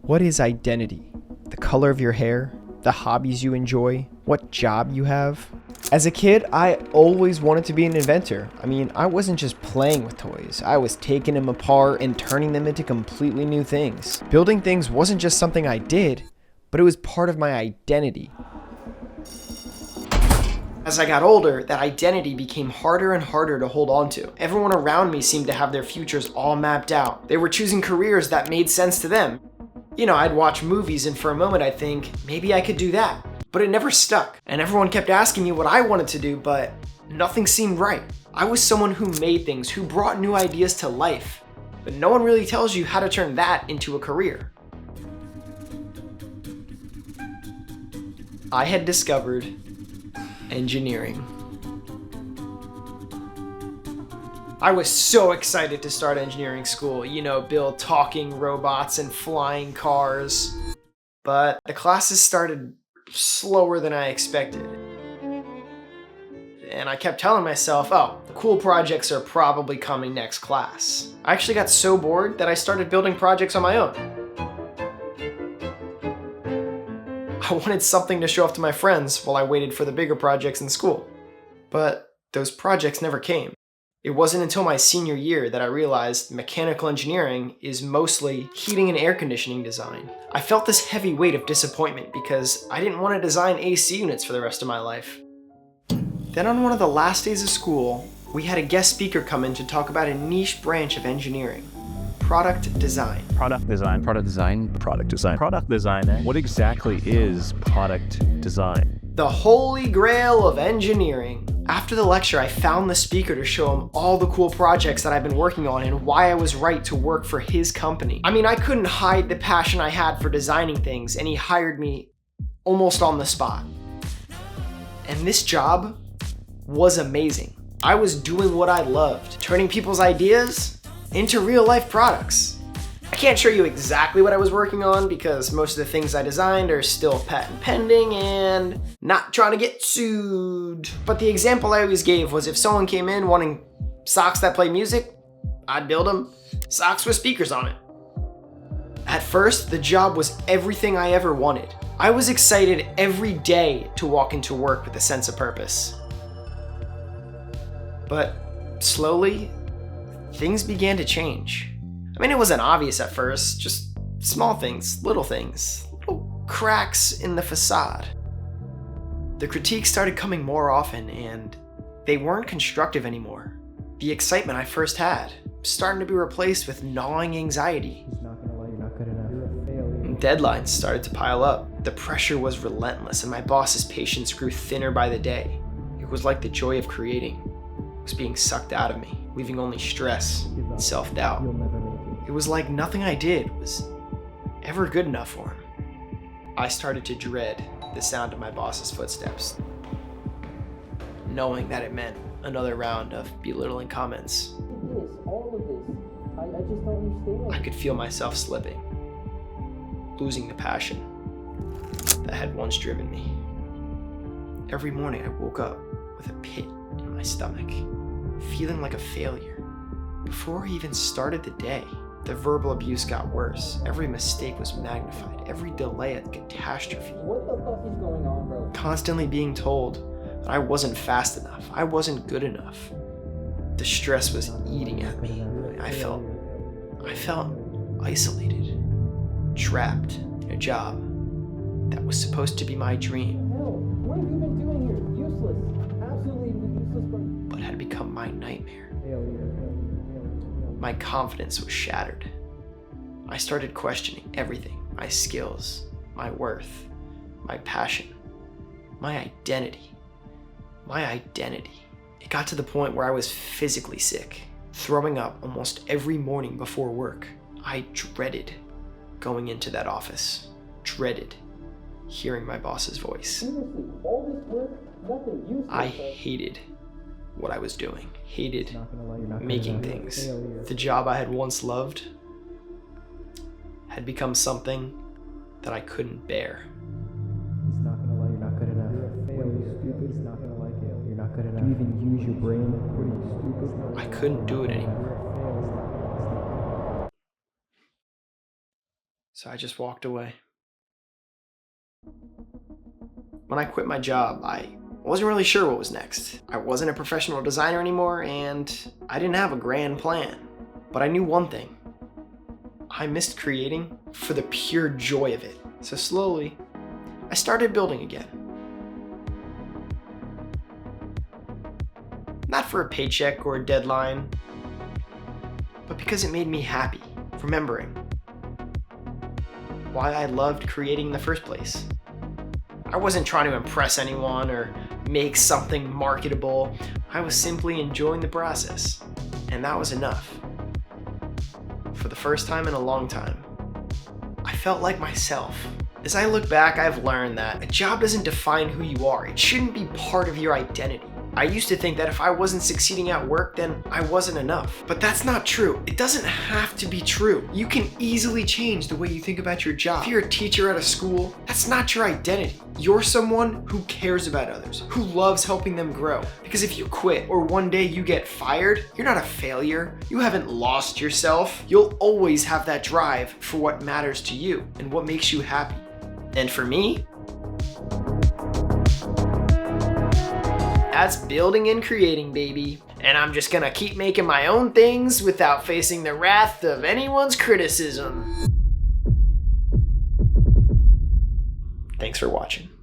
What is identity? The color of your hair? The hobbies you enjoy? What job you have? As a kid, I always wanted to be an inventor. I wasn't just playing with toys. I was taking them apart and turning them into completely new things. Building things wasn't just something I did, but it was part of my identity. As I got older, that identity became harder and harder to hold on to. Everyone around me seemed to have their futures all mapped out. They were choosing careers that made sense to them. I'd watch movies and for a moment I'd think, maybe I could do that. But it never stuck. And everyone kept asking me what I wanted to do, but nothing seemed right. I was someone who made things, who brought new ideas to life. But no one really tells you how to turn that into a career. I had discovered engineering. I was so excited to start engineering school, build talking robots and flying cars. But the classes started slower than I expected. And I kept telling myself, oh, the cool projects are probably coming next class. I actually got so bored that I started building projects on my own. I wanted something to show off to my friends while I waited for the bigger projects in school. But those projects never came. It wasn't until my senior year that I realized mechanical engineering is mostly heating and air conditioning design. I felt this heavy weight of disappointment because I didn't want to design AC units for the rest of my life. Then on one of the last days of school, we had a guest speaker come in to talk about a niche branch of engineering: product design. Product design. Product design. Product design. Product design. What exactly is product design? The holy grail of engineering. After the lecture, I found the speaker to show him all the cool projects that I've been working on and why I was right to work for his company. I couldn't hide the passion I had for designing things, and he hired me almost on the spot. And this job was amazing. I was doing what I loved, turning people's ideas into real-life products. I can't show you exactly what I was working on because most of the things I designed are still patent pending and not trying to get sued. But the example I always gave was if someone came in wanting socks that play music, I'd build them socks with speakers on it. At first, the job was everything I ever wanted. I was excited every day to walk into work with a sense of purpose. But slowly, things began to change. It wasn't obvious at first, just small things, little cracks in the facade. The critiques started coming more often and they weren't constructive anymore. The excitement I first had starting to be replaced with gnawing anxiety. He's not gonna let you not good enough. You're a failure. Deadlines started to pile up. The pressure was relentless and my boss's patience grew thinner by the day. It was like the joy of creating was being sucked out of me, leaving only stress and self-doubt. You'll never make it. It was like nothing I did was ever good enough for him. I started to dread the sound of my boss's footsteps, knowing that it meant another round of belittling comments. All of this. I just don't understand. I could feel myself slipping, losing the passion that had once driven me. Every morning I woke up with a pit in my stomach, feeling like a failure. Before I even started the day, the verbal abuse got worse. Every mistake was magnified. Every delay a catastrophe. What the fuck is going on, bro? Constantly being told that I wasn't fast enough. I wasn't good enough. The stress was eating at me. I felt isolated, trapped in a job that was supposed to be my dream, Hell, what have you been doing here? Useless. Absolutely useless, bro. but had become my nightmare. Failure. My confidence was shattered. I started questioning everything: my skills, my worth, my passion, my identity. It got to the point where I was physically sick, throwing up almost every morning before work. I dreaded going into that office, dreaded hearing my boss's voice. Seriously, all this work, nothing useless. I hated what I was doing, hated Not gonna let you not good making enough. things. Failure. The job I had once loved had become something that I couldn't bear. He's not gonna let you not good enough. You're a failure. Stupid. He's not gonna like it. You're not good enough. Do you even use your brain? What are you, stupid? I couldn't do it anymore. You're a failure. So So I just walked away. When I quit my job, I wasn't really sure what was next. I wasn't a professional designer anymore, and I didn't have a grand plan. But I knew one thing. I missed creating for the pure joy of it. So slowly, I started building again. Not for a paycheck or a deadline, but because it made me happy, remembering why I loved creating in the first place. I wasn't trying to impress anyone or make something marketable. I was simply enjoying the process, and that was enough. For the first time in a long time, I felt like myself. As I look back, I've learned that a job doesn't define who you are. It shouldn't be part of your identity. I used to think that if I wasn't succeeding at work, then I wasn't enough. But that's not true. It doesn't have to be true. You can easily change the way you think about your job. If you're a teacher at a school, that's not your identity. You're someone who cares about others, who loves helping them grow. Because if you quit or one day you get fired, you're not a failure. You haven't lost yourself. You'll always have that drive for what matters to you and what makes you happy. And for me, that's building and creating, baby. And I'm just gonna keep making my own things without facing the wrath of anyone's criticism. Thanks for watching.